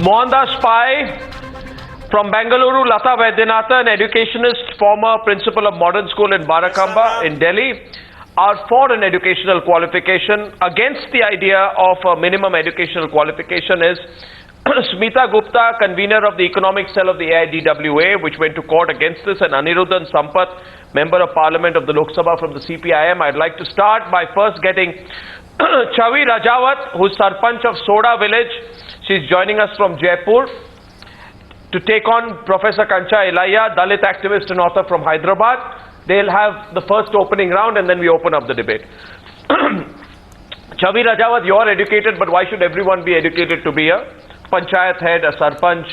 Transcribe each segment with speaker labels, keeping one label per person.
Speaker 1: Mohandas Pai from Bengaluru, Lata Vaidyanathan, Educationist Fmr Principal of Modern School in Barakhamba in Delhi, are for an educational qualification. Against the idea of a minimum educational qualification is Smita Gupta, convener of the economic cell of the AIDWA, which went to court against this, and Anirudhan Sampath, member of parliament of the Lok Sabha from the CPIM. I'd like to start by first getting Chhavi Rajawat, who's Sarpanch of Soda village. She's joining us from Jaipur to take on Professor Kancha Illiah, Dalit Activist and Author from Hyderabad. They'll have the first opening round and then we open up the debate. Chhavi Rajawat, you're educated, but why should everyone be educated to be a Panchayat head, a Sarpanch,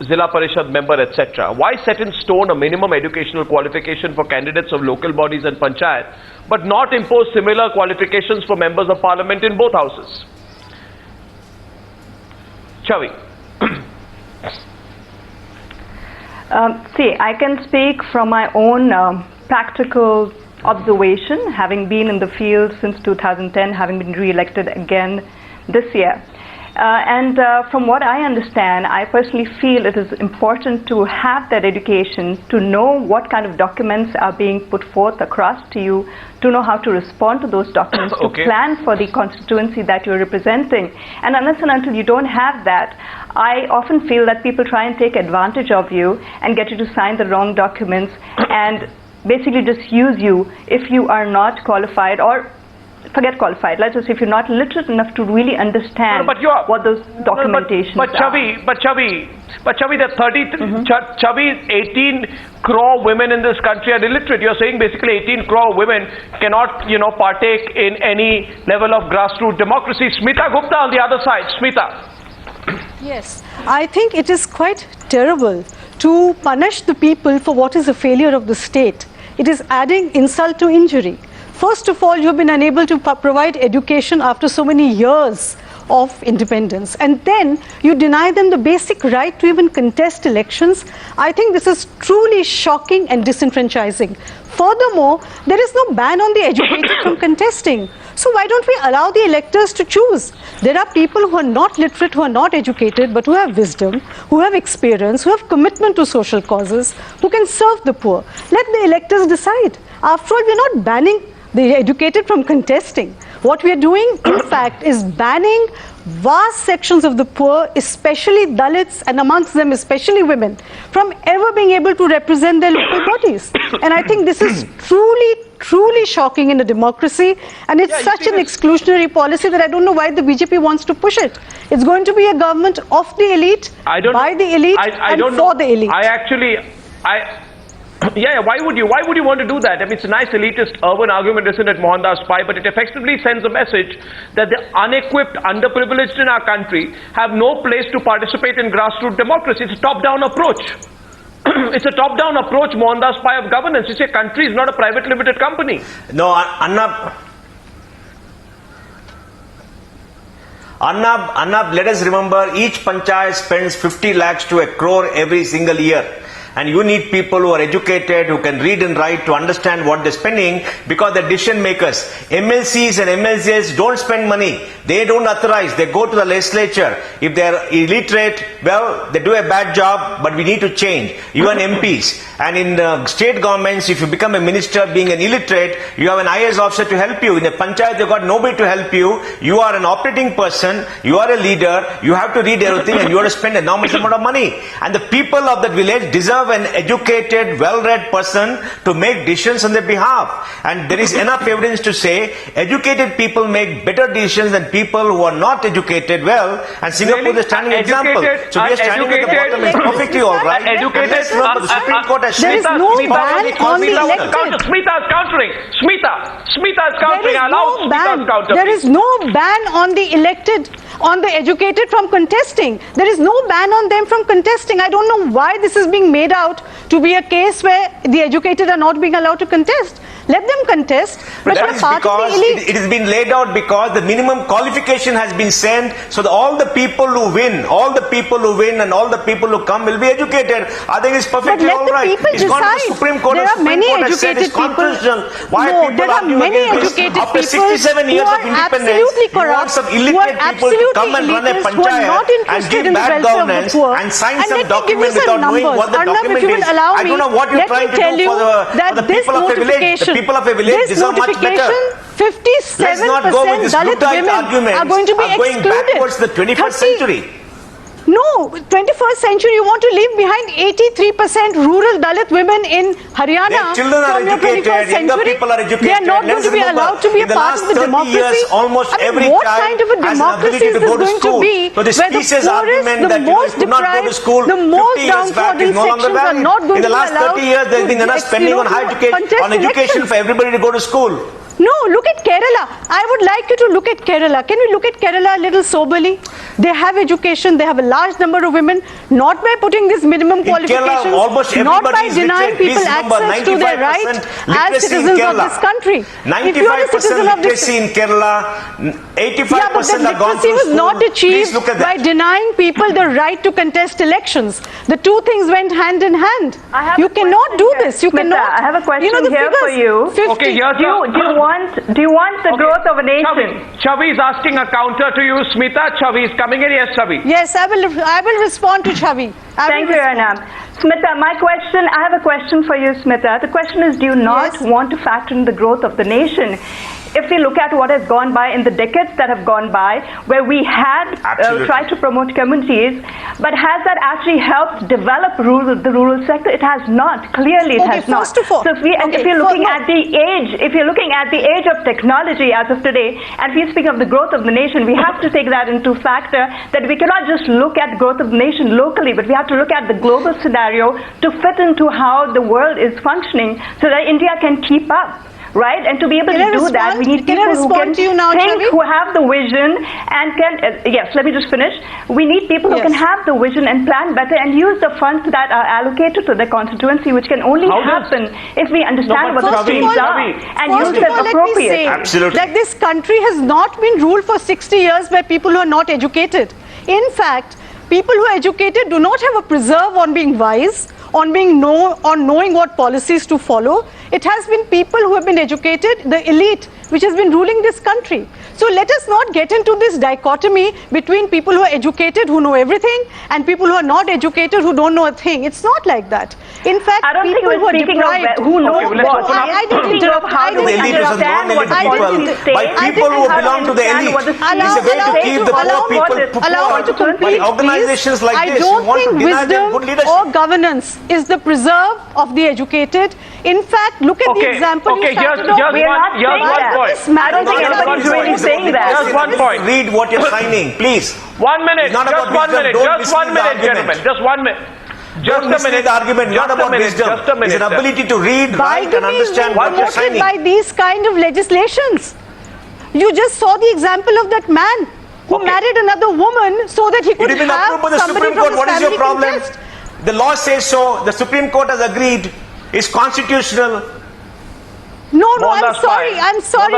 Speaker 1: Zilla Parishad member, etc.? Why set in stone a minimum educational qualification for candidates of local bodies and Panchayat, but not impose similar qualifications for members of parliament in both houses? Chhavi.
Speaker 2: See, I can speak from my own practical observation, having been in the field since 2010, having been re-elected again this year. From what I understand, I personally feel it is important to have that education, to know what kind of documents are being put forth across to you, to know how to respond to those documents, to plan for the constituency that you're representing. And unless and until you don't have that, I often feel that people try and take advantage of you and get you to sign the wrong documents and basically just use you if you are not qualified, or forget qualified, let's just say if you're not literate enough to really understand what those documentations are.
Speaker 1: But Chhavi, Chhavi, 18 crore women in this country are illiterate. You're saying basically 18 crore women cannot, partake in any level of grassroots democracy. Smita Gupta on the other side. Smita.
Speaker 3: Yes, I think it is quite terrible to punish the people for what is a failure of the state. It is adding insult to injury. First of all, you have been unable to provide education after so many years of independence, and then you deny them the basic right to even contest elections. I think this is truly shocking and disenfranchising. Furthermore, there is no ban on the educated from contesting. So why don't we allow the electors to choose? There are people who are not literate, who are not educated, but who have wisdom, who have experience, who have commitment to social causes, who can serve the poor. Let the electors decide. After all, we're not banning the educated from contesting. What we are doing, in fact, is banning vast sections of the poor, especially Dalits, and amongst them especially women, from ever being able to represent their local bodies. And I think this is truly shocking in a democracy, and it's such an exclusionary policy that I don't know why the BJP wants to push it. It's going to be a government of the elite, by the elite, and for the elite.
Speaker 1: Why would you want to do that? I mean, it's a nice elitist urban argument, isn't it, Mohandas Pai? But it effectively sends a message that the unequipped, underprivileged in our country have no place to participate in grassroots democracy. It's a top-down approach. It's a top-down approach, Mohandas Pai, of governance. You say country is not a private limited company.
Speaker 4: No, Arnab, let us remember, each panchayat spends 50 lakhs to a crore every single year. And you need people who are educated, who can read and write, to understand what they're spending, because they're decision makers. MLCs and MLAs don't spend money. They don't authorize. They go to the legislature. If they're illiterate, well, they do a bad job, but we need to change. You are MPs. And in state governments, if you become a minister being an illiterate, you have an IAS officer to help you. In a panchayat, you've got nobody to help you. You are an operating person. You are a leader. You have to read everything, and you have to spend an enormous amount of money. And the people of that village deserve an educated, well-read person to make decisions on their behalf. And there is enough evidence to say educated people make better decisions than people who are not educated well. And Singapore is a standing example. So we are standing at the bottom. It's perfectly all right.
Speaker 1: The
Speaker 3: Supreme Court has there is no ban on the elected.
Speaker 1: Smita is countering. Smita is countering.
Speaker 3: There is no ban on the elected, on the educated from contesting. There is no ban on them from contesting. I don't know why this is being made played out to be a case where the educated are not being allowed to contest. Let them contest, but
Speaker 4: that is because it has been laid out because the minimum qualification has been sent, so that all the people who win, and all the people who come will be educated. I think it's perfectly all right. It's gone to the Supreme Court.
Speaker 3: There are many educated people.
Speaker 4: Why
Speaker 3: there are many educated
Speaker 4: after
Speaker 3: people
Speaker 4: 67 years
Speaker 3: who
Speaker 4: of
Speaker 3: are
Speaker 4: independence,
Speaker 3: absolutely
Speaker 4: you want
Speaker 3: corrupt,
Speaker 4: some illiterate people to come and run a panchayat and give bad governance and sign some document without knowing what the document is. I don't know what you're trying to do for the people of a village. The people of a village deserve much better.
Speaker 3: 57% Dalit women are going to be excluded.
Speaker 4: Backwards the 21st century.
Speaker 3: No, 21st century you want to leave behind 83% rural Dalit women in Haryana.
Speaker 4: Their children are educated, younger people are educated.
Speaker 3: They are not going to be allowed to be a part of the democracy.
Speaker 4: Years, almost every
Speaker 3: what
Speaker 4: child
Speaker 3: kind of a democracy is
Speaker 4: to go to
Speaker 3: going
Speaker 4: school.
Speaker 3: to be
Speaker 4: So this
Speaker 3: where the
Speaker 4: thesis
Speaker 3: poorest,
Speaker 4: argument
Speaker 3: the
Speaker 4: that
Speaker 3: most
Speaker 4: you could not go to school
Speaker 3: the
Speaker 4: 50
Speaker 3: most
Speaker 4: years back is no longer
Speaker 3: sections are
Speaker 4: valid.
Speaker 3: not going
Speaker 4: In the
Speaker 3: to be
Speaker 4: last
Speaker 3: allowed
Speaker 4: 30 years, there's been enough spending on higher education, on education for everybody to go to school.
Speaker 3: No, look at Kerala. I would like you to look at Kerala. Can we look at Kerala a little soberly? They have education, they have a large number of women, not by putting these minimum qualifications,
Speaker 4: Kerala,
Speaker 3: not by denying people access to their rights as citizens of this country.
Speaker 4: 95% literacy in Kerala, 85% are gone through
Speaker 3: was
Speaker 4: school.
Speaker 3: not achieved by denying people the right to contest elections. The two things went hand in hand. You cannot do this. You cannot.
Speaker 2: I have a question here for you.
Speaker 1: Okay, here's
Speaker 2: do you want the growth of a nation?
Speaker 1: Chhavi is asking a counter to you, Smita. Chhavi is coming in. Yes, Chhavi.
Speaker 3: Yes, I will respond to Chhavi.
Speaker 2: Thank you, Arnab. Smita, I have a question for you, Smita. The question is, do you not want to factor in the growth of the nation? If we look at what has gone by in the decades that have gone by, where we had tried to promote communities, but has that actually helped develop the rural sector? It has not. Clearly, it has not.
Speaker 3: First of all,
Speaker 2: so if you're looking at the age of technology as of today, and if you speak of the growth of the nation, we have to take that into factor, that we cannot just look at growth of the nation locally, but we have to look at the global scenario to fit into how the world is functioning, so that India can keep up. Right, and to be able to do that, we need people who can think, who have the vision, and can. Yes, let me just finish. We need people who can have the vision and plan better, and use the funds that are allocated to the constituency, which can only happen if we understand what the streams are and use them appropriately.
Speaker 4: Absolutely.
Speaker 3: That this country has not been ruled for 60 years by people who are not educated. In fact, people who are educated do not have a preserve on being wise, on knowing what policies to follow. It has been people who have been educated, the elite, which has been ruling this country. So let us not get into this dichotomy between people who are educated, who know everything, and people who are not educated, who don't know a thing. It's not like that. In fact,
Speaker 2: I don't
Speaker 3: people
Speaker 2: think
Speaker 3: who are deprived,
Speaker 2: who knows what.
Speaker 3: I didn't interrupt.
Speaker 2: How do we understand what the policies say?
Speaker 4: By people who belong to the elite. It's a way to keep the poor people
Speaker 3: allow me to complete,
Speaker 4: by organizations like
Speaker 3: I
Speaker 4: this.
Speaker 3: don't
Speaker 4: want to
Speaker 3: think
Speaker 4: deny them good
Speaker 3: wisdom
Speaker 4: leadership.
Speaker 3: or governance is the preserve of the educated. In fact, look at the example you started off.
Speaker 1: Here's one point.
Speaker 2: I don't think anybody's really saying that.
Speaker 1: Just one point.
Speaker 4: Read what you're signing, please.
Speaker 1: 1 minute.
Speaker 4: Not
Speaker 1: Just 1 minute. Just 1 minute, gentlemen. Just 1 minute. Just a minute.
Speaker 4: The argument, not about wisdom.
Speaker 1: Just a minute.
Speaker 4: It's an ability to read, write, and understand what you're signing.
Speaker 3: By these kind of legislations. You just saw the example of that man who married another woman so that he could
Speaker 4: It has been
Speaker 3: have
Speaker 4: approved by the
Speaker 3: somebody
Speaker 4: Supreme
Speaker 3: from
Speaker 4: Court.
Speaker 3: his
Speaker 4: What is your
Speaker 3: family
Speaker 4: problem?
Speaker 3: contest.
Speaker 4: The law says so. The Supreme Court has agreed. It's constitutional.
Speaker 3: No, I'm sorry. Let's not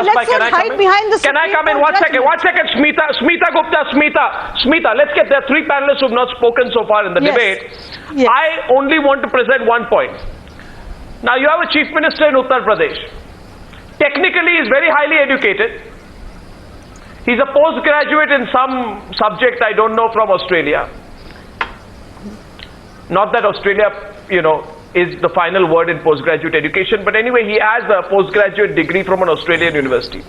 Speaker 3: hide behind the
Speaker 1: Can I come in? 1 second. 1 second. Smita Gupta. Smita, let's get there. 3 panelists who have not spoken so far in the debate.
Speaker 3: Yes.
Speaker 1: I only want to present 1 point. Now, you have a chief minister in Uttar Pradesh. Technically, he's very highly educated. He's a postgraduate in some subject, I don't know, from Australia. Not that Australia, is the final word in postgraduate education, but anyway, he has a postgraduate degree from an Australian university.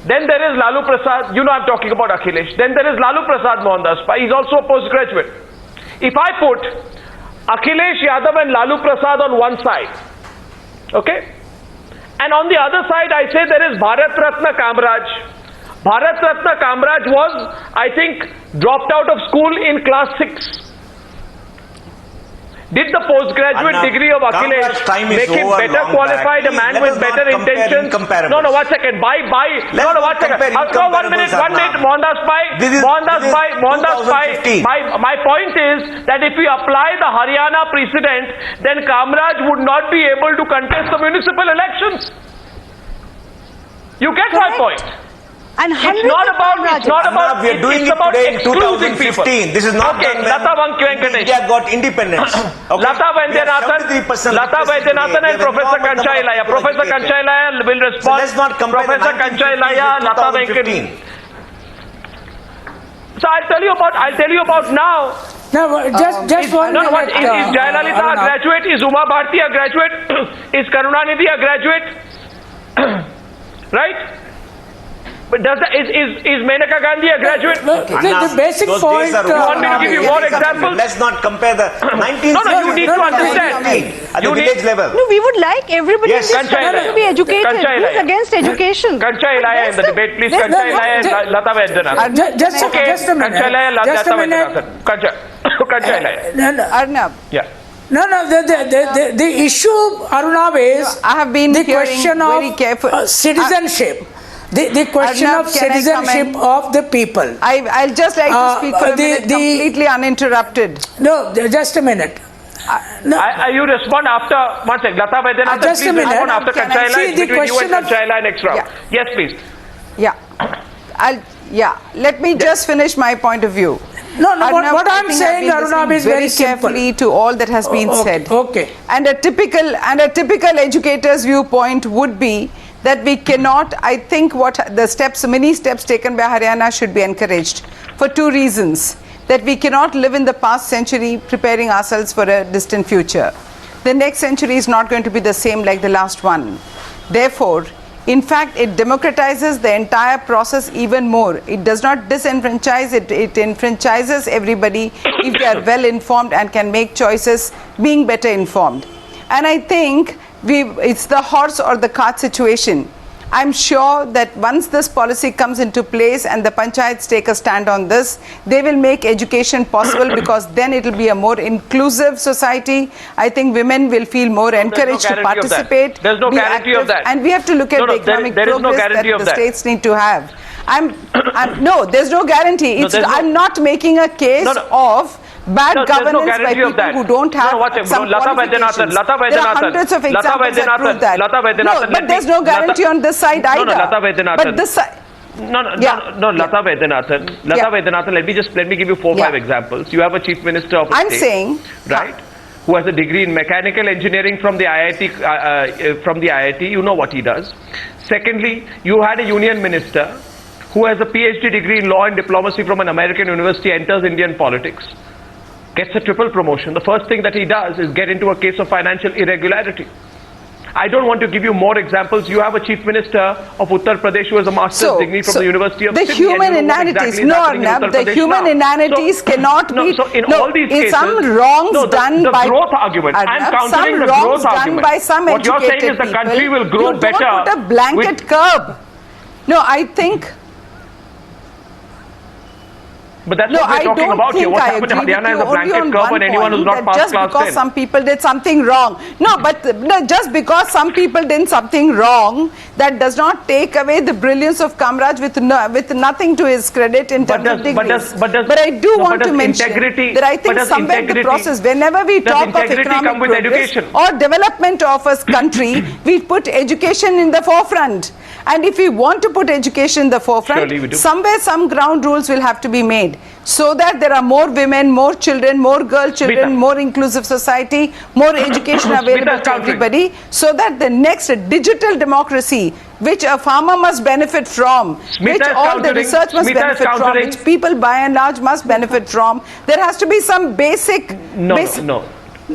Speaker 1: Then there is Lalu Prasad, I'm talking about Akhilesh. Then there is Lalu Prasad Mohandas Pai, he's also a postgraduate. If I put Akhilesh Yadav and Lalu Prasad on one side, okay, and on the other side I say there is Bharat Ratna Kamraj. Bharat Ratna Kamraj was, I think, dropped out of school in class 6. Did the postgraduate
Speaker 4: Arnab,
Speaker 1: degree of Akhilesh
Speaker 4: time is
Speaker 1: make him
Speaker 4: over
Speaker 1: better
Speaker 4: long
Speaker 1: qualified,
Speaker 4: back.
Speaker 1: a man
Speaker 4: Let
Speaker 1: with
Speaker 4: us
Speaker 1: better
Speaker 4: not compare
Speaker 1: intentions?
Speaker 4: incomparables.
Speaker 1: No, 1 second.
Speaker 4: Let's
Speaker 1: No, 1
Speaker 4: not
Speaker 1: second.
Speaker 4: compare
Speaker 1: No, 1 minute,
Speaker 4: incomparables,
Speaker 1: Mohandas Pai.
Speaker 4: This is
Speaker 1: Mohandas Pai.
Speaker 4: 2015.
Speaker 1: My point is that if we apply the Haryana precedent, then Kamraj would not be able to contest the municipal elections. You get my point.
Speaker 3: And
Speaker 1: It's not about,
Speaker 4: Arnab, we are doing
Speaker 1: it's
Speaker 4: it
Speaker 1: about
Speaker 4: today in
Speaker 1: excluding people.
Speaker 4: 2015. This is not
Speaker 1: Okay,
Speaker 4: done
Speaker 1: Lata
Speaker 4: when India got independence. Okay?
Speaker 1: Lata Vaidyanathan and Professor Kancha Illiah. Professor Kancha Illiah will respond.
Speaker 4: So let's not compare
Speaker 1: Professor Kancha Illiah, Lata Vaidyanathan. So I'll tell you about now.
Speaker 5: No, just one minute.
Speaker 1: Is Jayalalitha a graduate? Is Uma Bharti a graduate? Is Karunanidhi a graduate? Right? But is Menaka Gandhi a graduate?
Speaker 5: The basic
Speaker 4: those
Speaker 5: point.
Speaker 4: days are over.
Speaker 1: You want me to give you more examples?
Speaker 4: Let's not compare the 19th
Speaker 1: No, you need to understand.
Speaker 4: at the village level.
Speaker 3: No, we would like everybody
Speaker 4: Yes,
Speaker 3: in this
Speaker 1: Kancha
Speaker 3: country
Speaker 1: Illiah.
Speaker 3: to be educated.
Speaker 1: Kancha
Speaker 3: Who's
Speaker 1: Illiah.
Speaker 3: against education?
Speaker 1: Kancha Illiah in the debate, please.
Speaker 5: Let's-
Speaker 1: Kancha Illiah and Lata Vaidyanathan.
Speaker 5: Just a minute.
Speaker 1: Kancha Illiah,
Speaker 5: Just a
Speaker 1: Lata
Speaker 5: minute.
Speaker 1: Vaidyanathan. Kancha Illiah.
Speaker 6: Arnab,
Speaker 1: Yeah.
Speaker 5: No, the issue, Arnab, is
Speaker 6: I have been
Speaker 5: the
Speaker 6: hearing
Speaker 5: question
Speaker 6: very
Speaker 5: of
Speaker 6: careful-
Speaker 5: citizenship. The question
Speaker 6: Arnab,
Speaker 5: of
Speaker 6: can I
Speaker 5: citizenship
Speaker 6: comment?
Speaker 5: of the people.
Speaker 6: I'll just like to speak for a minute completely uninterrupted.
Speaker 5: No, just a minute. No,
Speaker 1: You respond after, one second, Lata Vaidyanathan,
Speaker 5: just a
Speaker 1: please
Speaker 5: minute.
Speaker 1: respond after
Speaker 6: Can I
Speaker 1: Kancha Illiah.
Speaker 5: see
Speaker 1: It's
Speaker 5: the
Speaker 1: between you and
Speaker 5: question of-
Speaker 1: Kancha Illiah next round.
Speaker 6: Yeah.
Speaker 1: Yes, please.
Speaker 6: Let me just finish my point of view.
Speaker 5: No,
Speaker 6: Arnab,
Speaker 5: what
Speaker 6: I
Speaker 5: I'm
Speaker 6: think
Speaker 5: saying,
Speaker 6: I've been
Speaker 5: Arnab,
Speaker 6: listening
Speaker 5: is very
Speaker 6: very
Speaker 5: simple.
Speaker 6: carefully to all that has been said.
Speaker 5: Okay.
Speaker 6: And a typical educator's viewpoint would be that we cannot, I think what the many steps taken by Haryana should be encouraged for two reasons. That we cannot live in the past century preparing ourselves for a distant future. The next century is not going to be the same like the last one. Therefore, in fact, it democratizes the entire process even more. It does not disenfranchise, it enfranchises everybody if they are well informed and can make choices being better informed. And I think it's the horse or the cart situation. I'm sure that once this policy comes into place and the panchayats take a stand on this, they will make education possible because then it will be a more inclusive society. I think women will feel more encouraged to participate.
Speaker 1: There's no
Speaker 6: be
Speaker 1: guarantee of
Speaker 6: active,
Speaker 1: that.
Speaker 6: And we have to look at the economic
Speaker 1: there is no
Speaker 6: progress
Speaker 1: guarantee
Speaker 6: that
Speaker 1: of
Speaker 6: the
Speaker 1: that.
Speaker 6: states need to have. No, there's no guarantee. I'm not making a case of bad governance by people who don't have some qualifications. There are hundreds of examples that prove that. No, but there's no guarantee on this side either.
Speaker 1: Lata Vaidyanathan.
Speaker 6: But this side...
Speaker 1: Lata Vaidyanathan, let me give you 4 or 5 examples. You have a chief minister of a
Speaker 6: I'm
Speaker 1: state,
Speaker 6: saying...
Speaker 1: right, who has a degree in mechanical engineering from the IIT, you know what he does. Secondly, you had a union minister who has a PhD degree in law and diplomacy from an American university, enters Indian politics, gets a triple promotion. The first thing that he does is get into a case of financial irregularity. I don't want to give you more examples. You have a chief minister of Uttar Pradesh who has a master's degree from the University of
Speaker 6: the
Speaker 1: Sydney.
Speaker 6: Human inanities, the human inanities cannot be...
Speaker 1: So in all these cases...
Speaker 6: some wrongs done by...
Speaker 1: The growth argument. I'm countering the growth argument.
Speaker 6: By some
Speaker 1: what you're saying is the
Speaker 6: people,
Speaker 1: country will grow better.
Speaker 6: You don't put a blanket curb. No, I think...
Speaker 1: But that's what we're talking about here. What happened in Haryana is a blanket curve on anyone who's not passed class 10.
Speaker 6: Just because some people did something wrong. Just because some people did something wrong, that does not take away the brilliance of Kamraj with nothing to his credit in terms of degrees. But I do want to mention that I think somewhere in the process, whenever we talk of economic progress or development of a country, we put education in the forefront. And if we want to put education in the forefront, somewhere some ground rules will have to be made so that there are more women, more children, more girl children, more inclusive society, more education available to everybody, so that the next digital democracy, which a farmer must benefit from, which all the research must benefit from, which people by and large must benefit from, there has to be some basic...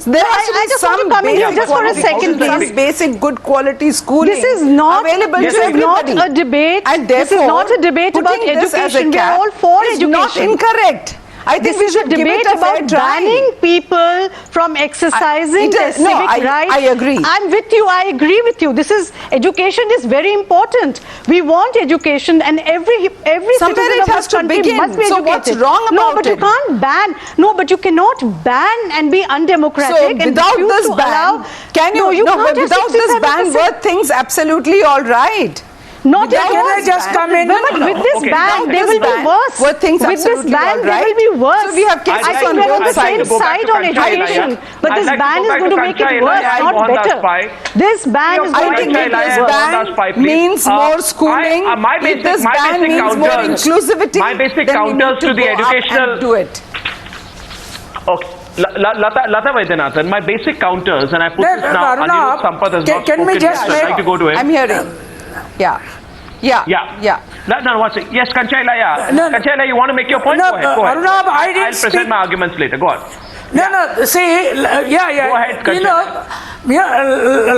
Speaker 6: There has to be some basic
Speaker 3: just for a second, please.
Speaker 6: Some basic good quality schooling.
Speaker 3: This is not
Speaker 6: available to
Speaker 3: Not
Speaker 6: everybody.
Speaker 3: a debate.
Speaker 6: And
Speaker 3: this is not a debate about education. We are all for education.
Speaker 6: Not incorrect. I think
Speaker 3: this
Speaker 6: we
Speaker 3: is
Speaker 6: should
Speaker 3: a
Speaker 6: give it
Speaker 3: debate
Speaker 6: a fair
Speaker 3: about
Speaker 6: try.
Speaker 3: banning people from exercising their civic rights.
Speaker 6: I agree.
Speaker 3: I'm with you. I agree with you. Education is very important. We want education, and every
Speaker 6: Somewhere
Speaker 3: citizen
Speaker 6: it
Speaker 3: of
Speaker 6: has
Speaker 3: this
Speaker 6: to
Speaker 3: country
Speaker 6: begin.
Speaker 3: must be
Speaker 6: So
Speaker 3: educated.
Speaker 6: what's wrong
Speaker 3: No,
Speaker 6: about
Speaker 3: but
Speaker 6: it?
Speaker 3: you can't ban. No, but you cannot ban and be undemocratic.
Speaker 6: So
Speaker 3: and
Speaker 6: without
Speaker 3: refuse
Speaker 6: this
Speaker 3: to
Speaker 6: ban,
Speaker 3: allow,
Speaker 6: can you?
Speaker 3: No, you
Speaker 6: no,
Speaker 3: can't
Speaker 6: but
Speaker 3: have
Speaker 6: without this ban,
Speaker 3: 67%.
Speaker 6: were things absolutely all right?
Speaker 3: Not
Speaker 6: Without
Speaker 3: at
Speaker 5: Can
Speaker 3: all.
Speaker 5: I just come in?
Speaker 3: But with this
Speaker 1: Okay.
Speaker 3: ban,
Speaker 1: Without
Speaker 3: they
Speaker 6: this
Speaker 3: will
Speaker 6: ban,
Speaker 3: be worse.
Speaker 6: were things
Speaker 3: with this
Speaker 6: absolutely
Speaker 3: ban,
Speaker 6: all
Speaker 3: they
Speaker 6: right?
Speaker 3: will be worse.
Speaker 6: So we have cases
Speaker 3: I think
Speaker 6: on
Speaker 3: we're on
Speaker 6: both
Speaker 3: the same
Speaker 6: sides.
Speaker 3: side on education, but this ban is going to make it worse, not better. This ban is
Speaker 6: I
Speaker 3: going to
Speaker 6: think
Speaker 3: make
Speaker 6: this
Speaker 3: it worse.
Speaker 6: ban means more schooling. This ban means more inclusivity.
Speaker 1: My basic
Speaker 6: then we need
Speaker 1: counters to the
Speaker 6: go up
Speaker 1: educational.
Speaker 6: and do it.
Speaker 1: Okay. Lata Vaidyanathan, my basic counters, and I put this now,
Speaker 5: Arnab,
Speaker 1: Anirudhan Sampath has not
Speaker 5: can we
Speaker 1: spoken
Speaker 5: just
Speaker 1: yet, so I'd like to go to him.
Speaker 6: I'm hearing. Yeah.
Speaker 1: No, one second. Yes, Kancha Illiah.
Speaker 5: No,
Speaker 1: Kancha Illiah, you want to make your point?
Speaker 5: No,
Speaker 1: Go ahead. Go ahead.
Speaker 5: Arnab, I didn't
Speaker 1: I'll present
Speaker 5: speak-
Speaker 1: my arguments later. Go on.
Speaker 5: No, see, yeah.
Speaker 1: Go ahead, Kancha.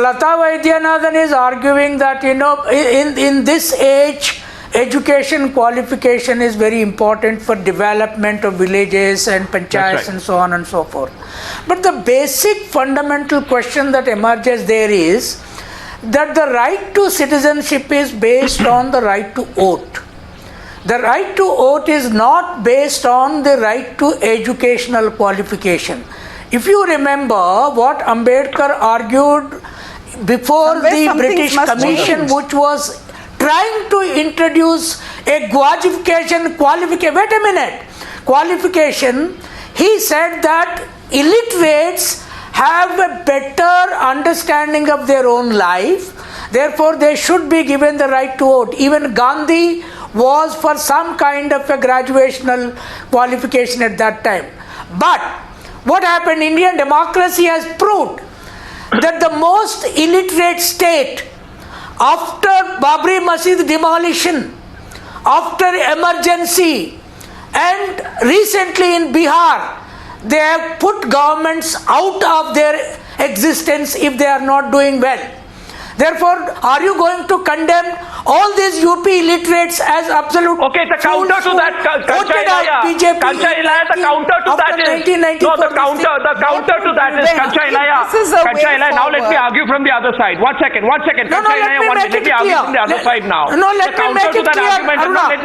Speaker 5: Lata Vaidyanathan is arguing that, in this age, education qualification is very important for development of villages and panchayats
Speaker 1: right.
Speaker 5: and so on and so forth. But the basic fundamental question that emerges there is that the right to citizenship is based on the right to vote. The right to vote is not based on the right to educational qualification. If you remember what Ambedkar argued before
Speaker 6: Somewhere
Speaker 5: the
Speaker 6: some things
Speaker 5: British
Speaker 6: must
Speaker 5: Commission,
Speaker 6: change.
Speaker 5: which was trying to introduce a qualification, wait a minute, qualification, he said that illiterates have a better understanding of their own life, therefore they should be given the right to vote. Even Gandhi was for some kind of a graduational qualification at that time. But what happened? Indian democracy has proved that the most illiterate state, after Babri Masjid demolition, after emergency, and recently in Bihar, they have put governments out of their existence if they are not doing well. Therefore, are you going to condemn all these UP illiterates as absolute?
Speaker 1: Okay, the counter to that, Kancha Illiah, the counter to that is no, the counter to that is Kancha Illiah. Kancha Illiah. Now let me argue from the other side. One second. Kancha Illiah, let me argue from the other side now.
Speaker 5: No, let me make it clear.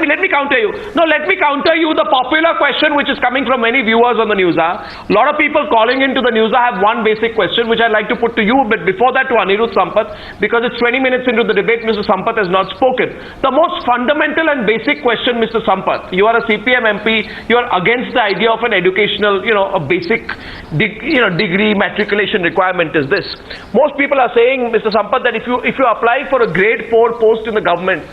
Speaker 1: Let me counter you. No, let me counter you. The popular question which is coming from many viewers on the Newshour. A lot of people calling into the Newshour have one basic question which I'd like to put to you, but before that to Anirudhan Sampath, because it's 20 minutes into the debate, Mr. Sampath has not spoken. The most fundamental and basic question, Mr. Sampath, you are a CPIM MP, you are against the idea of an educational, a basic, degree matriculation requirement is this. Most people are saying, Mr. Sampath, that if you apply for a grade 4 post in the government,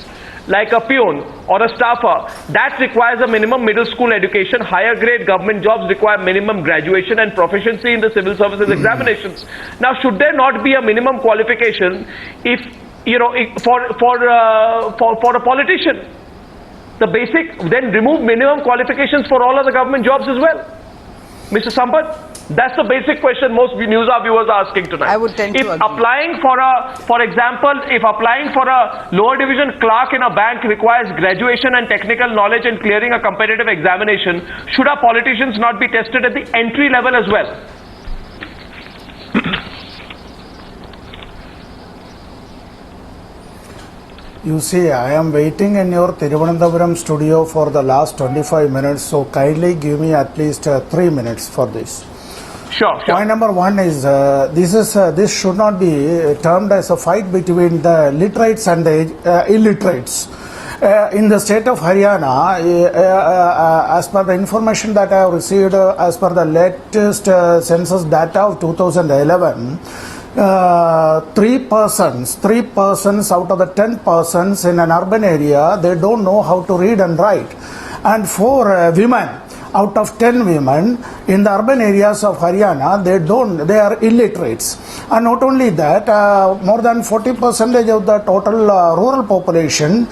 Speaker 1: like a peon or a staffer, that requires a minimum middle school education. Higher grade government jobs require minimum graduation and proficiency in the civil services examinations. Now, should there not be a minimum qualification for a politician? The basic, then remove minimum qualifications for all other government jobs as well. Mr. Sampath, that's the basic question most Newshour viewers are asking tonight.
Speaker 6: I would tend to agree.
Speaker 1: Applying for example, if applying for a lower division clerk in a bank requires graduation and technical knowledge and clearing a competitive examination, should our politicians not be tested at the entry level as well?
Speaker 7: You see, I am waiting in your Thiruvananthapuram studio for the last 25 minutes, so kindly give me at least 3 minutes for this.
Speaker 1: Sure.
Speaker 7: Point number one is this should not be termed as a fight between the literates and the illiterates. In the state of Haryana, as per the information that I have received, as per the latest census data of 2011, 3 persons out of the 10 persons in an urban area, they don't know how to read and write, and 4 women out of 10 women in the urban areas of Haryana, they are illiterates. And not only that, more than 40% of the total rural population,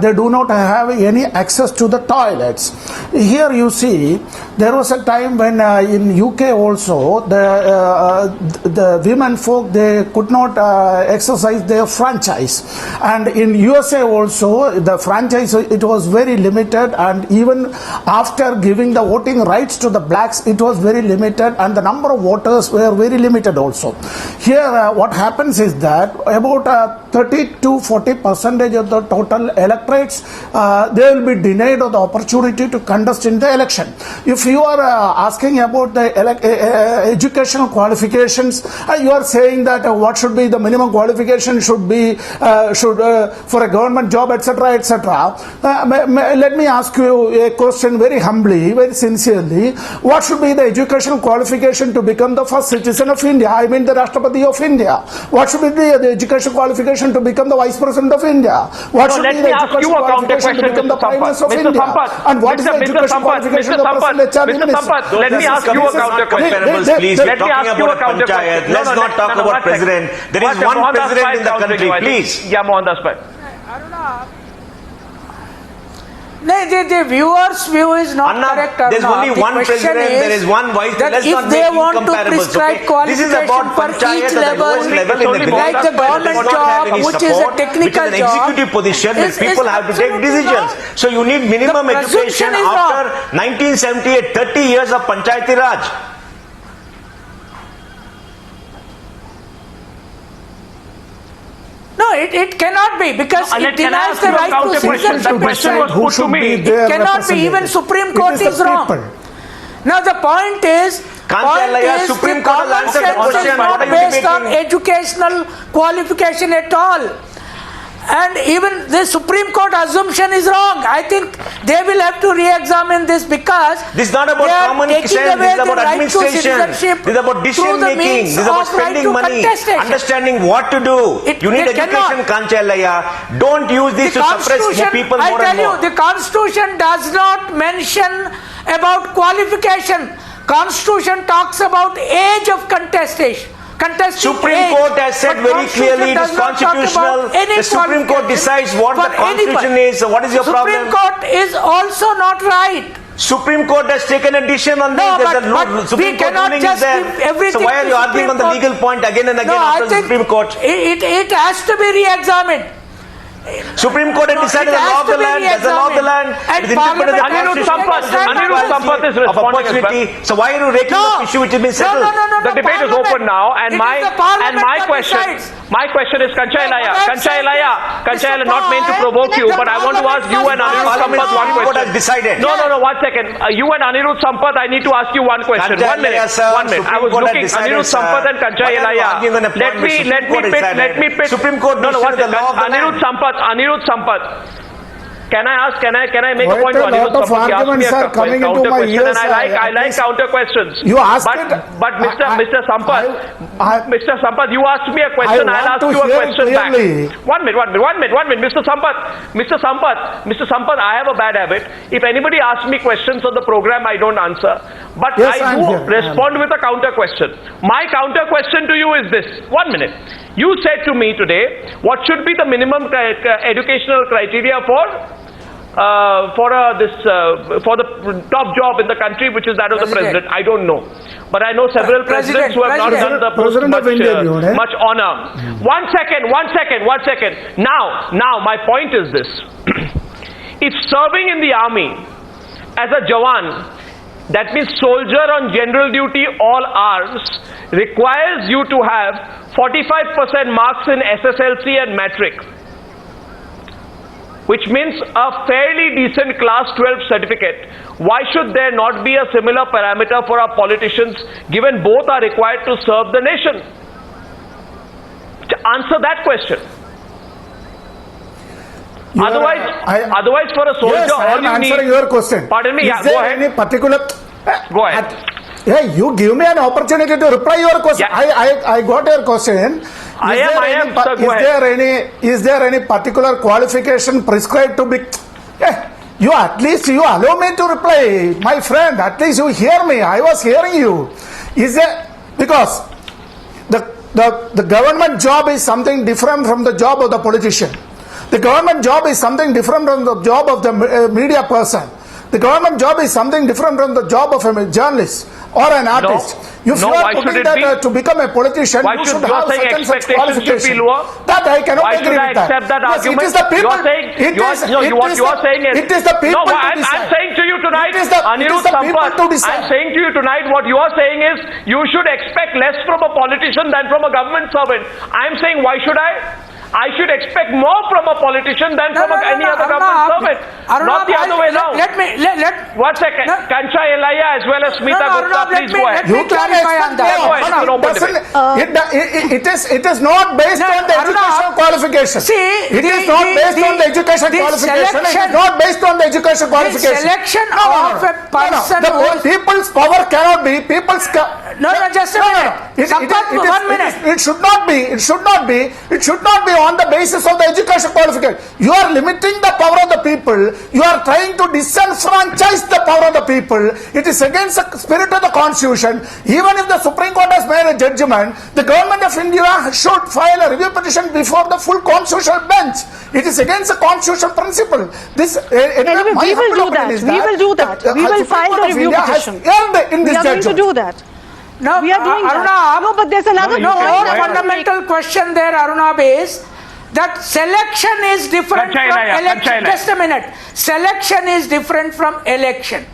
Speaker 7: they do not have any access to the toilets. Here you see There was a time when in UK also the women folk, they could not exercise their franchise, and in USA also the franchise, it was very limited, and even after giving the voting rights to the blacks, it was very limited, and the number of voters were very limited also. Here what happens is that about 30 to 40% of the total electorates, they will be denied of the opportunity to contest in the election. If you are asking about the educational qualifications, you are saying that what should be the minimum qualification should be for a government job, etc., etc. Let me ask you a question very humbly, very sincerely. What should be the educational qualification to become the first citizen of India? I mean the Rashtrapati of India. What should be the educational qualification to become the Vice President of India? What should be the educational qualification to become the Prime Minister of India? And what is the educational qualification to President HR?
Speaker 1: Mr. Sampath, let me ask you a counter question.
Speaker 4: Please, we're talking about a panchayat. Let's not talk about president. There is one president in the country, please.
Speaker 1: Yeah, Mohandas Pai.
Speaker 5: No, the viewer's view is not
Speaker 4: Arnab,
Speaker 5: correct.
Speaker 4: there's only one president, there is one vice. Let's not make incomparables, okay? This is about panchayat at the lowest level in the
Speaker 5: like the government job, which is a technical
Speaker 4: job, which is an executive position where people have to take decisions. So you need minimum education after 1978, 30 years of Panchayati Raj.
Speaker 5: No, it cannot be, because it denies the right to citizenship.
Speaker 1: The question was put to me.
Speaker 5: It cannot be. Even Supreme Court is wrong. Now the point is,
Speaker 4: Supreme Court has answered the question.
Speaker 5: Is not based on educational qualification at all. And even the Supreme Court assumption is wrong. I think they will have to re-examine this, because
Speaker 4: this is not about common sense, this is about administration, this is about decision making, this is about spending money, understanding what to do. You need education, Kancha Illiah. Don't use this to suppress people more and more.
Speaker 5: I tell you, the Constitution does not mention about qualification. Constitution talks about age of contestation.
Speaker 4: Supreme Court has said very clearly it is constitutional. The Supreme Court decides what the Constitution is. So what is your problem?
Speaker 5: Supreme Court is also not right.
Speaker 4: Supreme Court has taken a decision on this.
Speaker 5: But
Speaker 4: Supreme Court ruling is there. So why are you arguing on the legal point again and again after the Supreme Court?
Speaker 5: It has to be re-examined.
Speaker 4: Supreme Court has decided the law of the land. That's the law of the land. It is interpreted as
Speaker 1: Anirudhan Sampath is responding as well.
Speaker 4: So why are you raking up issue which has been settled?
Speaker 1: The debate is open now, and my question is Kancha Illiah, not meant to provoke you, but I want to ask you and Anirudhan Sampath one question. No, 1 second. You and Anirudhan Sampath, I need to ask you one question. 1 minute. I was looking Anirudhan Sampath and Kancha Illiah. Let me pit.
Speaker 4: Supreme Court.
Speaker 1: Anirudh Sampath. Can I make a point to Anirudh Sampath?
Speaker 7: Quite a lot of arguments are coming into my ears.
Speaker 1: I like counter questions.
Speaker 7: You asked
Speaker 1: but Mr. Sampath, you asked me a question. I'll ask you a question back. 1 minute. Mr. Sampath, I have a bad habit. If anybody asks me questions on the program, I don't answer. But
Speaker 7: yes,
Speaker 1: I do respond with a counter question. My counter question to you is this. 1 minute. You said to me today, what should be the minimum educational criteria for the top job in the country, which is that of the president? I don't know, but I know several presidents who have not done the much honor. 1 second. Now, my point is this: if serving in the army as a Jawan, that means soldier on general duty, all arms, requires you to have 45% marks in SSLC and Matric, which means a fairly decent class 12 certificate. Why should there not be a similar parameter for our politicians, given both are required to serve the nation? Answer that question. Otherwise, for a soldier,
Speaker 7: yes, I am answering your question.
Speaker 1: Pardon me.
Speaker 7: Is there any particular?
Speaker 1: Go ahead.
Speaker 7: Hey, you give me an opportunity to reply your question. Yeah. I got your question. Is there any particular qualification prescribed to be? At least you allow me to reply, my friend. At least you hear me. I was hearing you. Is there, because the government job is something different from the job of the politician. The government job is something different from the job of the media person. The government job is something different from the job of a journalist or an artist. If you
Speaker 1: why
Speaker 7: are
Speaker 1: should
Speaker 7: putting
Speaker 1: it be?
Speaker 7: that to become a politician,
Speaker 1: Why
Speaker 7: you
Speaker 1: should
Speaker 7: should
Speaker 1: you are
Speaker 7: have
Speaker 1: saying
Speaker 7: such and such
Speaker 1: expectations should be
Speaker 7: qualification.
Speaker 1: lower?
Speaker 7: That I cannot
Speaker 1: Why
Speaker 7: agree
Speaker 1: should I
Speaker 7: with that.
Speaker 1: accept that
Speaker 7: Yes,
Speaker 1: argument?
Speaker 7: it is the people.
Speaker 1: You are saying,
Speaker 7: It
Speaker 1: you are,
Speaker 7: is-
Speaker 1: no,
Speaker 7: it
Speaker 1: what
Speaker 7: is
Speaker 1: you are
Speaker 7: the-
Speaker 1: saying is,
Speaker 7: it is the people
Speaker 1: no,
Speaker 7: to
Speaker 1: I'm
Speaker 7: decide.
Speaker 1: saying to you tonight,
Speaker 7: It is the
Speaker 1: Anirudhan
Speaker 7: people
Speaker 1: Sampath,
Speaker 7: to decide.
Speaker 1: I'm saying to you tonight, what you are saying is, you should expect less from a politician than from a government servant. I'm saying, why should I? I should expect more from a politician than from any other government servant. Not the other way around.
Speaker 5: Let
Speaker 1: One second.
Speaker 5: No.
Speaker 1: Kancha Illiah as well as Smita Gupta,
Speaker 5: Arnab,
Speaker 1: please go ahead.
Speaker 5: let me clarify on that.
Speaker 1: Go ahead. It's an open debate.
Speaker 7: It is not based
Speaker 5: No,
Speaker 7: on the
Speaker 5: Arnab,
Speaker 7: educational qualification.
Speaker 5: see,
Speaker 7: It is not based on the education
Speaker 5: the
Speaker 7: qualification. It is
Speaker 5: selection-
Speaker 7: not based on the education qualification.
Speaker 5: selection
Speaker 7: No, no,
Speaker 5: of
Speaker 7: no.
Speaker 5: a person
Speaker 7: No, no.
Speaker 5: who-
Speaker 7: The people's power cannot be people's.
Speaker 5: No, just a minute. Sampath, 1 minute.
Speaker 7: It should not be. It should not be. It should not be on the basis of the education qualification. You are limiting the power of the people. You are trying to disenfranchise the power of the people. It is against the spirit of the constitution. Even if the Supreme Court has made a judgment, the government of India should file a review petition before the full constitutional bench. It is against the constitutional principle. This
Speaker 3: Anyway, we will do that. We will do that. We will file the review petition.
Speaker 7: In
Speaker 3: We
Speaker 7: this
Speaker 3: are going to
Speaker 7: judgment.
Speaker 3: do that.
Speaker 5: No,
Speaker 3: We are doing that.
Speaker 5: Arnab,
Speaker 3: No, but there's another
Speaker 1: No,
Speaker 3: point.
Speaker 1: you
Speaker 5: more
Speaker 1: can-
Speaker 5: fundamental question there, Arnab, is that selection is different
Speaker 1: Kancha
Speaker 5: from
Speaker 1: Illiah, Kancha
Speaker 5: election.
Speaker 1: Illiah.
Speaker 5: Just a minute. Selection is different from election.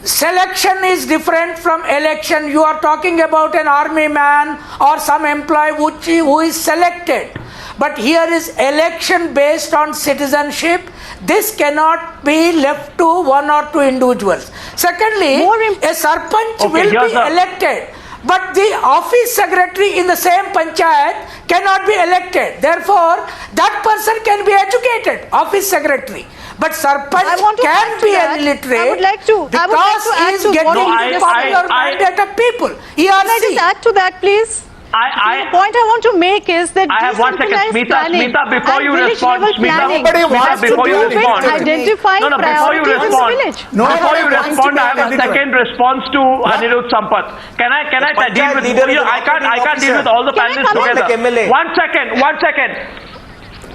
Speaker 5: Selection is different from election. You are talking about an army man or some employee who is selected. But here is election based on citizenship. This cannot be left to one or two individuals. Secondly, a Sarpanch
Speaker 1: Okay,
Speaker 5: will
Speaker 1: here's
Speaker 5: be elected. But the office secretary in the same panchayat cannot be elected. Therefore, that person can be educated, office secretary. But
Speaker 3: I
Speaker 5: Sarpanch
Speaker 3: want to
Speaker 5: can
Speaker 3: add to
Speaker 5: be
Speaker 3: that.
Speaker 5: an illiterate
Speaker 3: I would like to add
Speaker 5: because
Speaker 3: to
Speaker 5: he is
Speaker 3: what
Speaker 5: getting
Speaker 3: you just
Speaker 5: popular
Speaker 3: said.
Speaker 5: mandate of people.
Speaker 3: Can I just
Speaker 5: ERC.
Speaker 3: add to that, please? The point I want to make is that
Speaker 1: I have 1 second.
Speaker 3: decentralized planning
Speaker 1: Smita, before
Speaker 3: and
Speaker 1: you
Speaker 3: village
Speaker 1: respond,
Speaker 3: level
Speaker 1: Smita,
Speaker 3: planning
Speaker 7: Nobody
Speaker 3: has
Speaker 7: wants
Speaker 3: to
Speaker 7: to
Speaker 1: before
Speaker 3: do
Speaker 1: you
Speaker 3: with
Speaker 1: respond.
Speaker 3: identifying
Speaker 1: before you
Speaker 3: priorities in the
Speaker 1: respond.
Speaker 3: village.
Speaker 7: No,
Speaker 1: Before you
Speaker 7: wants to
Speaker 1: respond,
Speaker 7: be
Speaker 1: I have a
Speaker 7: illiterate.
Speaker 1: second response to Anirudhan Sampath. Can I deal
Speaker 4: Panchayat
Speaker 1: with
Speaker 4: leader is
Speaker 1: you?
Speaker 4: an
Speaker 1: I can't
Speaker 4: operating
Speaker 1: deal with
Speaker 4: officer.
Speaker 1: all the
Speaker 3: Can I
Speaker 1: panelists
Speaker 3: come in?
Speaker 1: together.
Speaker 4: Like MLA.
Speaker 1: 1 second.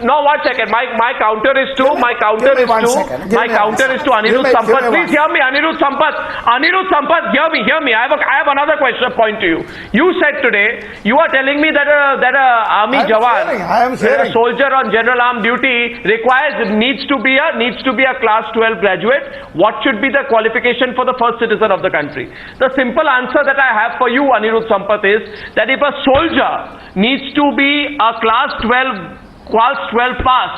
Speaker 1: No, 1 second. My counter is to
Speaker 7: Give me 1 second. Give
Speaker 1: my
Speaker 7: me
Speaker 1: counter
Speaker 7: 1
Speaker 1: is to
Speaker 7: second.
Speaker 1: Anirudh
Speaker 7: Give me
Speaker 1: Sampath.
Speaker 7: 1.
Speaker 1: Please hear me, Anirudh Sampath. Anirudh Sampath, hear me. I have another question point to you. You said today, you are telling me that a army jawan,
Speaker 7: I am hearing.
Speaker 1: a soldier on general armed duty needs to be a class 12 graduate. What should be the qualification for the first citizen of the country? The simple answer that I have for you, Anirudh Sampath, is that if a soldier needs to be a class 12 pass,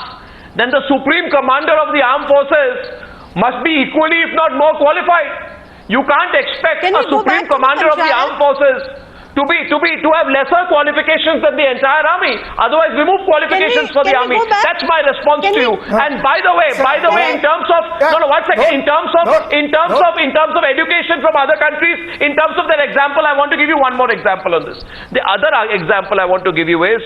Speaker 1: then the supreme commander of the armed forces must be equally, if not more, qualified. You can't expect
Speaker 3: Can
Speaker 1: a
Speaker 3: we go
Speaker 1: supreme
Speaker 3: back to
Speaker 1: commander of the
Speaker 3: Panchayat?
Speaker 1: armed forces to have lesser qualifications than the entire army. Otherwise, remove qualifications for the
Speaker 3: can we
Speaker 1: army.
Speaker 3: go back?
Speaker 1: That's my response
Speaker 3: Can
Speaker 1: to you.
Speaker 3: we-
Speaker 1: And by the way, in terms of no, 1 second. In terms of education from other countries, in terms of that example, I want to give you one more example on this. The other example I want to give you is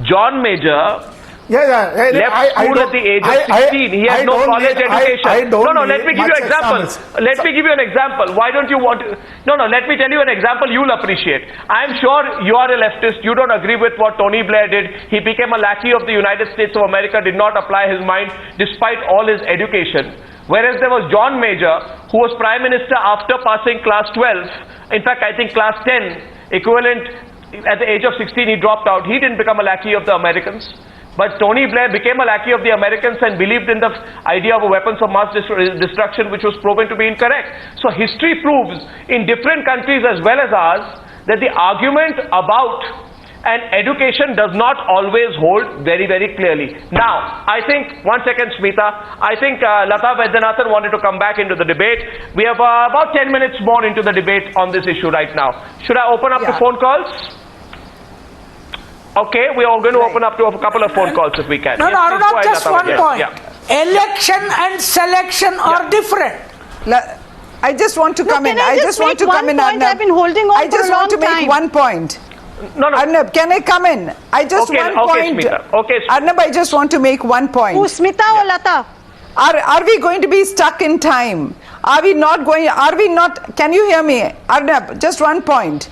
Speaker 1: John Major. Left school at the age of 16. He had no college education. Let me give you an example. Let me give you an example. Why don't you want to? Let me tell you an example you'll appreciate. I'm sure you are a leftist. You don't agree with what Tony Blair did. He became a lackey of the United States of America, did not apply his mind despite all his education. Whereas there was John Major, who was Prime Minister after passing class 12. In fact, I think class 10 equivalent. At the age of 16, he dropped out. He didn't become a lackey of the Americans. But Tony Blair became a lackey of the Americans and believed in the idea of weapons of mass destruction, which was proven to be incorrect. So history proves in different countries as well as ours that the argument about an education does not always hold very, very clearly. Now, I think, 1 second, Smita, I think Lata Vaidyanathan wanted to come back into the debate. We have about 10 minutes more into the debate on this issue right now. Should I open up to phone calls? Okay, we are going to open up to a couple of phone calls if we can.
Speaker 5: No,
Speaker 1: Yes, please go
Speaker 5: Arnab,
Speaker 1: ahead,
Speaker 5: just
Speaker 1: Lata.
Speaker 5: one
Speaker 1: Yes,
Speaker 5: point.
Speaker 1: yeah.
Speaker 5: Election and selection are different.
Speaker 6: I just want to come in.
Speaker 3: can I
Speaker 6: I
Speaker 3: just
Speaker 6: just want
Speaker 3: make
Speaker 6: to
Speaker 3: one
Speaker 6: come in,
Speaker 3: point?
Speaker 6: Arnab.
Speaker 3: I've been holding on
Speaker 6: I just
Speaker 3: for a
Speaker 6: want to
Speaker 3: long
Speaker 6: make
Speaker 3: time.
Speaker 6: one point.
Speaker 1: No.
Speaker 6: Arnab, can I come in? I just
Speaker 1: Okay,
Speaker 6: one
Speaker 1: okay,
Speaker 6: point.
Speaker 1: Smita. Okay,
Speaker 6: Arnab, I just want to make one point.
Speaker 3: Who, Smita or Lata?
Speaker 6: Are we going to be stuck in time? Are we not, can you hear me? Arnab, just one point.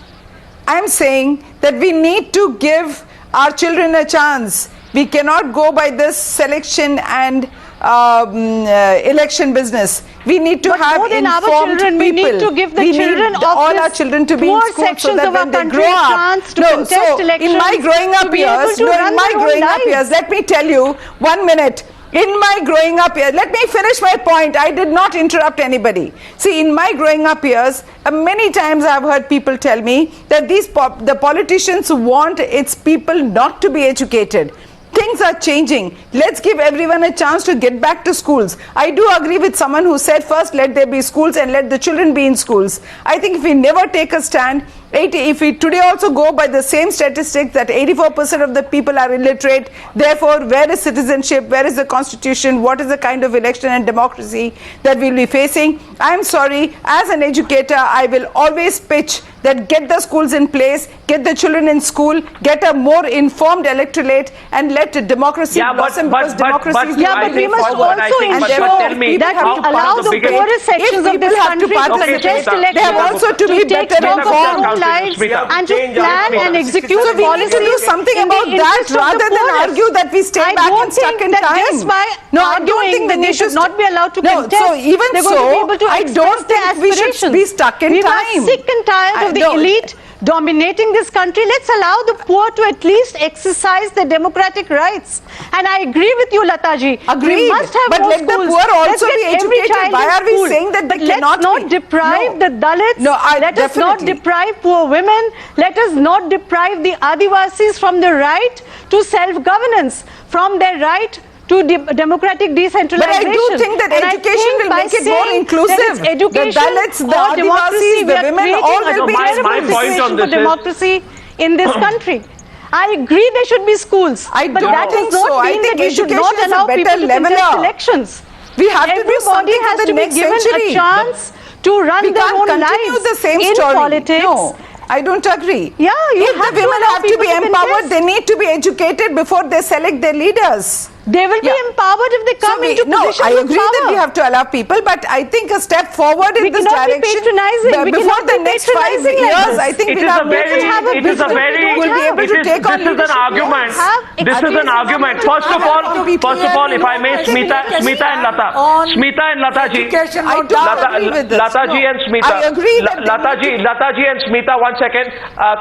Speaker 6: I'm saying that we need to give our children a chance. We cannot go by this selection and election business. We need to
Speaker 3: But
Speaker 6: have
Speaker 3: more than our
Speaker 6: informed
Speaker 3: children, we
Speaker 6: people.
Speaker 3: need to give the
Speaker 6: We
Speaker 3: children
Speaker 6: need
Speaker 3: of
Speaker 6: all
Speaker 3: this
Speaker 6: our children to be in
Speaker 3: poor
Speaker 6: school so
Speaker 3: sections
Speaker 6: that
Speaker 3: of
Speaker 6: when
Speaker 3: our
Speaker 6: they
Speaker 3: country
Speaker 6: grow up.
Speaker 3: chance to contest elections,
Speaker 6: in my growing up
Speaker 3: to be able
Speaker 6: years,
Speaker 3: to run their own lives.
Speaker 6: let me tell you, 1 minute. In my growing up years, let me finish my point. I did not interrupt anybody. See, in my growing up years, many times I've heard people tell me that the politicians want its people not to be educated. Things are changing. Let's give everyone a chance to get back to schools. I do agree with someone who said first let there be schools and let the children be in schools. I think if we never take a stand, if we today also go by the same statistics that 84% of the people are illiterate, therefore where is citizenship, where is the constitution, what is the kind of election and democracy that we'll be facing? I'm sorry, as an educator, I will always pitch that get the schools in place, get the children in school, get a more informed electorate and let democracy blossom because democracy is
Speaker 3: Yeah, but we must
Speaker 1: forward,
Speaker 3: also ensure that we allow the poorest sections of this country to contest elections,
Speaker 6: they have also to be
Speaker 3: take
Speaker 6: better
Speaker 3: stock of their own
Speaker 6: informed.
Speaker 3: lives and to plan and execute
Speaker 6: So we need to do something about that rather than argue that we stay back and stuck in time.
Speaker 3: Just by
Speaker 6: No, I don't think
Speaker 3: that they should not be allowed to contest.
Speaker 6: So even
Speaker 3: they're going to be able to
Speaker 6: I don't
Speaker 3: express their
Speaker 6: think we should
Speaker 3: aspirations.
Speaker 6: be stuck in
Speaker 3: we
Speaker 6: time.
Speaker 3: are sick and tired of the elite dominating this country. Let's allow the poor to at least exercise their democratic rights. And I agree with you, Lataji.
Speaker 6: Agreed.
Speaker 3: We must have
Speaker 6: But
Speaker 3: more
Speaker 6: let the
Speaker 3: schools.
Speaker 6: poor also
Speaker 3: Let's get
Speaker 6: be
Speaker 3: every
Speaker 6: educated.
Speaker 3: child
Speaker 6: Why
Speaker 3: in
Speaker 6: are we
Speaker 3: school.
Speaker 6: saying that they
Speaker 3: But
Speaker 6: cannot
Speaker 3: let's not
Speaker 6: be?
Speaker 3: deprive
Speaker 6: No.
Speaker 3: the Dalits.
Speaker 6: No,
Speaker 3: let us not
Speaker 6: definitely.
Speaker 3: deprive poor women. Let us not deprive the Adivasis from the right to self-governance, from their right to democratic decentralization.
Speaker 6: But I do think that education will make it more inclusive.
Speaker 3: The
Speaker 6: Dalits, the Adivasis, the women, all will be
Speaker 1: my point on this
Speaker 3: for democracy in this country. I agree there should be schools, but that does not mean that we should not allow people to contest elections.
Speaker 6: We have to do
Speaker 3: Everybody
Speaker 6: something
Speaker 3: has
Speaker 6: for the
Speaker 3: to be
Speaker 6: next
Speaker 3: given
Speaker 6: century.
Speaker 3: a chance to run
Speaker 6: We
Speaker 3: their
Speaker 6: can't
Speaker 3: own
Speaker 6: continue
Speaker 3: lives
Speaker 6: the same
Speaker 3: in
Speaker 6: story.
Speaker 3: politics.
Speaker 6: No, I don't agree.
Speaker 3: Yeah, you
Speaker 6: if
Speaker 3: have
Speaker 6: the
Speaker 3: to
Speaker 6: women
Speaker 3: allow
Speaker 6: have to be
Speaker 3: people to
Speaker 6: empowered,
Speaker 3: contest.
Speaker 6: they need to be educated before they select their leaders.
Speaker 3: They will be empowered if they come into positions
Speaker 6: I
Speaker 3: of
Speaker 6: agree that
Speaker 3: power.
Speaker 6: we have to allow people, but I think a step forward in
Speaker 3: We
Speaker 6: this
Speaker 3: cannot be
Speaker 6: direction
Speaker 3: patronizing. We
Speaker 6: before
Speaker 3: cannot
Speaker 6: the
Speaker 3: be
Speaker 6: next 5
Speaker 3: patronizing like
Speaker 6: years,
Speaker 3: this.
Speaker 6: I think
Speaker 1: It
Speaker 6: we'll
Speaker 1: is
Speaker 6: have
Speaker 1: a very,
Speaker 6: we'll be able to take on
Speaker 1: this is an argument. This is an argument. First of all, if I may, Smita and Lata. Smita and Lataji.
Speaker 6: I don't agree with this.
Speaker 1: Lataji and Smita.
Speaker 6: I agree that
Speaker 1: Lataji and Smita, 1 second.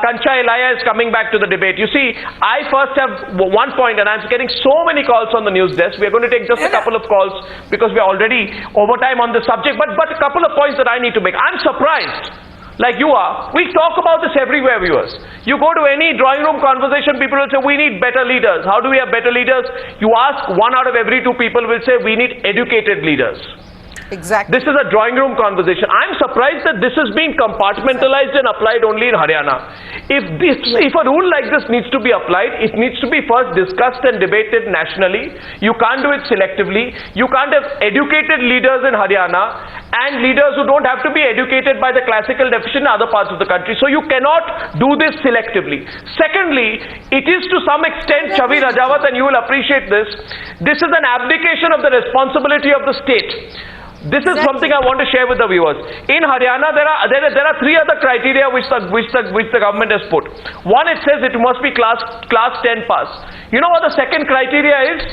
Speaker 1: Kancha Illiah is coming back to the debate. You see, I first have one point, and I'm getting so many calls on the news desk. We are going to take just a couple of calls because we are already over time on this subject. But a couple of points that I need to make. I'm surprised, like you are. We talk about this everywhere, viewers. You go to any drawing room conversation, people will say, we need better leaders. How do we have better leaders? You ask, 1 out of every 2 people will say, we need educated leaders.
Speaker 6: Exactly.
Speaker 1: This is a drawing room conversation. I'm surprised that this is being compartmentalized and applied only in Haryana. If a rule like this needs to be applied, it needs to be first discussed and debated nationally. You can't do it selectively. You can't have educated leaders in Haryana and leaders who don't have to be educated by the classical definition in other parts of the country. So you cannot do this selectively. Secondly, it is to some extent, Chhavi Rajawat, and you will appreciate this, this is an abdication of the responsibility of the state. This is something I want to share with the viewers. In Haryana, there are 3 other criteria which the government has put. One, it says it must be class 10 pass. You know what the second criteria is?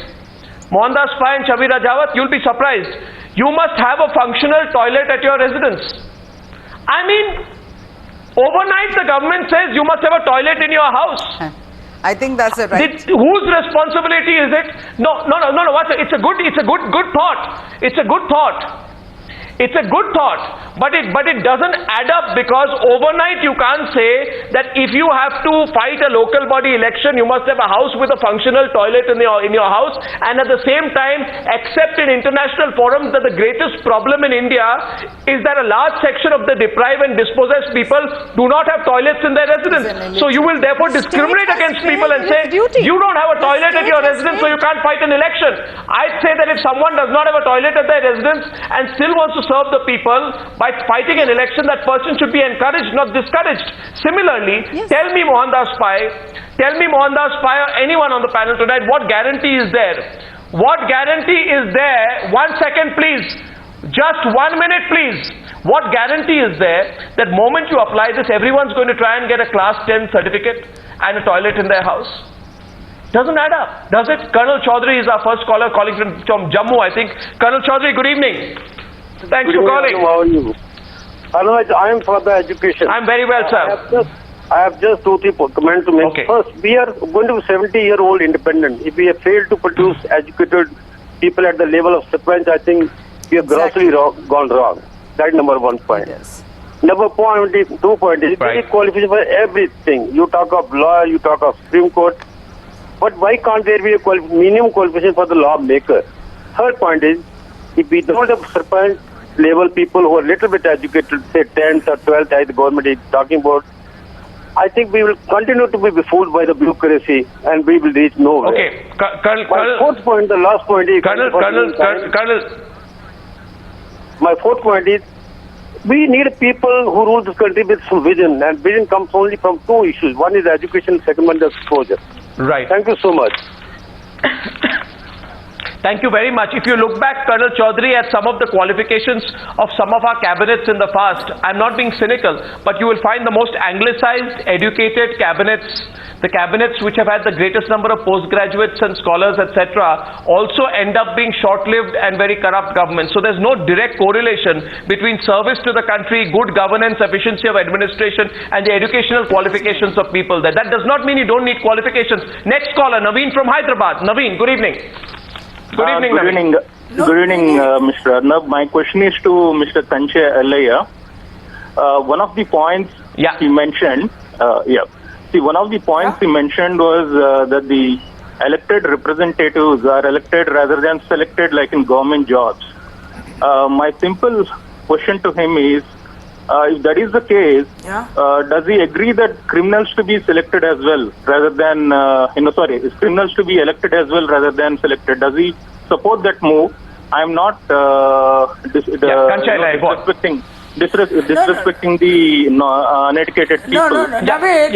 Speaker 1: Mohandas Pai and Chhavi Rajawat, you'll be surprised. You must have a functional toilet at your residence. I mean, overnight the government says you must have a toilet in your house.
Speaker 6: I think that's the right.
Speaker 1: Whose responsibility is it? No. It's a good thought. It's a good thought. It's a good thought, but it doesn't add up, because overnight you can't say that if you have to fight a local body election, you must have a house with a functional toilet in your house, and at the same time accept in international forums that the greatest problem in India is that a large section of the deprived and dispossessed people do not have toilets in their residence. So you will therefore discriminate against people and say you don't have a toilet at your residence, so you can't fight an election. I'd say that if someone does not have a toilet at their residence and still wants to serve the people by fighting an election, that person should be encouraged, not discouraged. Similarly, tell me Mohandas Pai or anyone on the panel tonight, what guarantee is there? What guarantee is there? 1 second please. Just 1 minute please. What guarantee is there that moment you apply this, everyone's going to try and get a class 10 certificate and a toilet in their house? Doesn't add up, does it? Colonel Chaudhary is our first caller calling from Jammu, I think. Colonel Chaudhary, good evening. Thanks for calling.
Speaker 8: How are you? Hello, I am for the education.
Speaker 1: I'm very well, sir.
Speaker 8: I have just 2-3 comments to make.
Speaker 1: Okay.
Speaker 8: First, we are going to be 70-year-old independent. If we have failed to produce educated people at the level of Sarpanch, I think we have grossly gone wrong. That is number 1 point.
Speaker 6: Yes.
Speaker 8: Number 2 point is
Speaker 1: Right.
Speaker 8: you need qualification for everything. You talk of law, you talk of Supreme Court, but why can't there be a minimum qualification for the lawmaker? Third point is, if we don't have Sarpanch level people who are little bit educated, say 10th or 12th, as the government is talking about, I think we will continue to be fooled by the bureaucracy and we will reach nowhere.
Speaker 1: Okay,
Speaker 8: My fourth point, the last point is... My fourth point is, we need people who rule this country with some vision, and vision comes only from 2 issues. One is education, second one is exposure.
Speaker 1: Right.
Speaker 8: Thank you so much.
Speaker 1: Thank you very much. If you look back, Colonel Chaudhary, at some of the qualifications of some of our cabinets in the past, I'm not being cynical, but you will find the most anglicized, educated cabinets, the cabinets which have had the greatest number of postgraduates and scholars, etc., also end up being short-lived and very corrupt governments. So there's no direct correlation between service to the country, good governance, efficiency of administration, and the educational qualifications of people. That does not mean you don't need qualifications. Next caller, Naveen from Hyderabad. Naveen, good evening. Good evening, Naveen.
Speaker 9: Good evening, Mr. Arnab. My question is to Mr. Kancha Illiah. One of the points he mentioned, one of the points he mentioned was that the elected representatives are elected rather than selected like in government jobs. My simple question to him is, if that is the case, does he agree that criminals to be selected as well rather than, criminals to be elected as well rather than selected? Does he support that move? I'm not disrespecting the uneducated people.
Speaker 5: Naveen,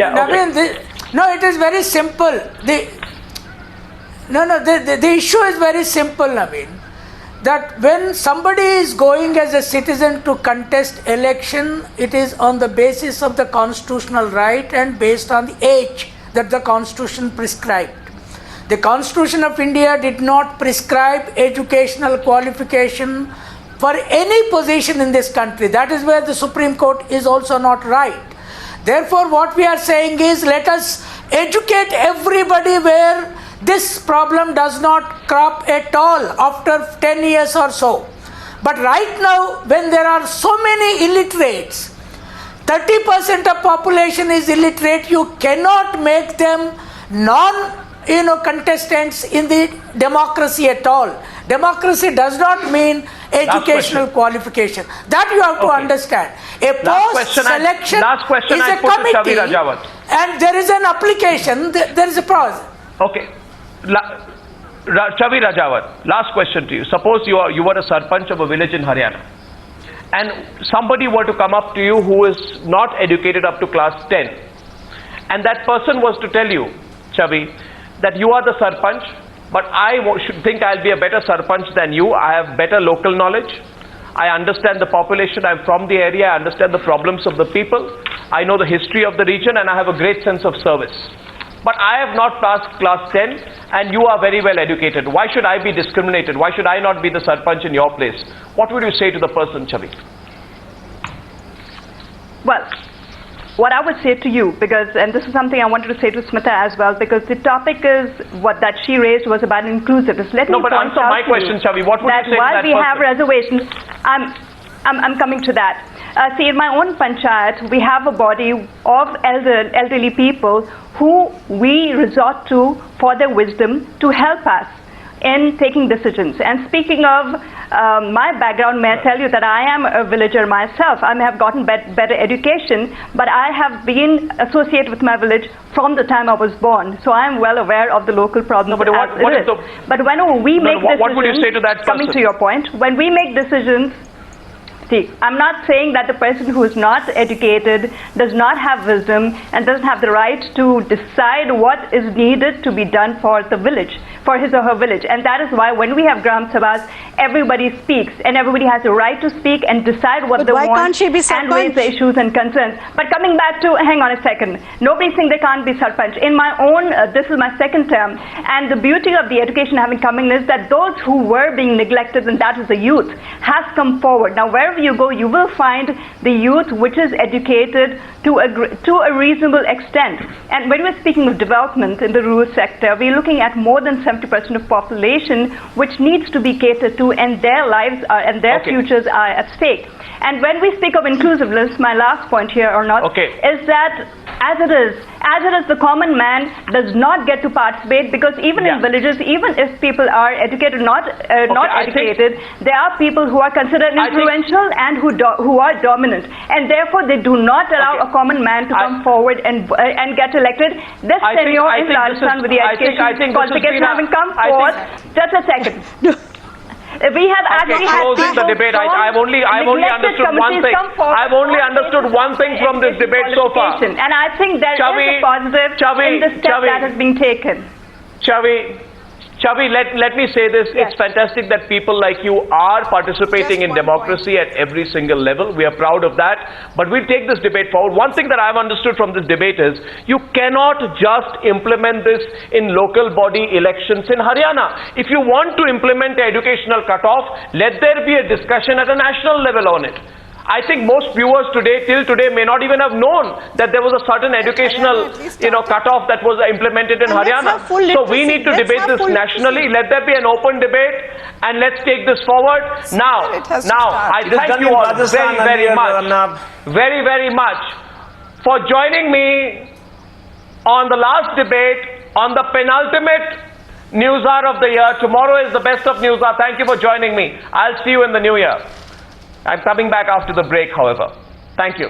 Speaker 5: it is very simple. The issue is very simple, Naveen. That when somebody is going as a citizen to contest election, it is on the basis of the constitutional right and based on the age that the constitution prescribed. The Constitution of India did not prescribe educational qualification for any position in this country. That is where the Supreme Court is also not right. Therefore, what we are saying is, let us educate everybody where this problem does not crop at all after 10 years or so. But right now, when there are so many illiterates, 30% of population is illiterate, you cannot make them contestants in the democracy at all. Democracy does not mean educational qualification. That you have to understand. A post-selection is a committee, and there is an application, there is a process.
Speaker 1: Okay. Chhavi Rajawat, last question to you. Suppose you were a Sarpanch of a village in Haryana, and somebody were to come up to you who is not educated up to class 10, and that person was to tell you, Chhavi, that you are the Sarpanch, but I should think I'll be a better Sarpanch than you. I have better local knowledge. I understand the population. I'm from the area. I understand the problems of the people. I know the history of the region, and I have a great sense of service. But I have not passed class 10, and you are very well educated. Why should I be discriminated? Why should I not be the Sarpanch in your place? What would you say to the person, Chhavi?
Speaker 2: Well, what I would say to you, and this is something I wanted to say to Smita as well, because the topic is that she raised was about inclusiveness. Let me point
Speaker 1: answer
Speaker 2: out
Speaker 1: my question, Chhavi. What would you say to that
Speaker 2: while we
Speaker 1: person?
Speaker 2: have reservations, I'm coming to that. See, in my own panchayat, we have a body of elderly people who we resort to for their wisdom to help us in taking decisions. And speaking of my background, may I tell you that I am a villager myself. I may have gotten better education, but I have been associated with my village from the time I was born. So I am well aware of the local problems But when we make decisions,
Speaker 1: what would you say to that person?
Speaker 2: Coming to your point, when we make decisions, See, I'm not saying that the person who is not educated, does not have wisdom, and doesn't have the right to decide what is needed to be done for the village, for his or her village. And that is why when we have Gram Sabhas, everybody speaks, and everybody has a right to speak and decide what
Speaker 3: But
Speaker 2: they
Speaker 3: why
Speaker 2: want
Speaker 3: can't she be
Speaker 2: and raise
Speaker 3: Sarpanch?
Speaker 2: the issues and concerns. But coming back to, hang on a second, nobody's saying they can't be Sarpanch. In my own, this is my second term, and the beauty of the education having come in is that those who were being neglected, and that is the youth, has come forward. Now, wherever you go, you will find the youth which is educated to a reasonable extent. And when we're speaking of development in the rural sector, we're looking at more than 70% of population which needs to be catered to, and their lives are, and their futures are at stake. And when we speak of inclusiveness, my last point here, Arnab, is that as it is, the common man does not get to participate, because even in villages, even if people are educated, not educated, there are people who are considered influential and who are dominant, and therefore they do not allow a common man to come forward and get elected. This tenure in Rajasthan with the education qualification having come forward, just a second. We have actually had
Speaker 1: closing the debate. I've only understood one thing. I've only understood one thing from this debate so far.
Speaker 2: And I think there is a positive in the step that has been taken.
Speaker 1: Chhavi, let me say this. It's fantastic that people like you are participating in democracy at every single level. We are proud of that. But we'll take this debate forward. One thing that I've understood from this debate is you cannot just implement this in local body elections in Haryana. If you want to implement an educational cutoff, let there be a discussion at a national level on it. I think most viewers till today may not even have known that there was a certain educational, cutoff that was implemented in Haryana. So we need to debate this nationally. Let there be an open debate, and let's take this forward. Now, I thank you all very, very much for joining me on the last debate on the penultimate news hour of the year. Tomorrow is the best of news hour. Thank you for joining me. I'll see you in the new year. I'm coming back after the break, however. Thank you.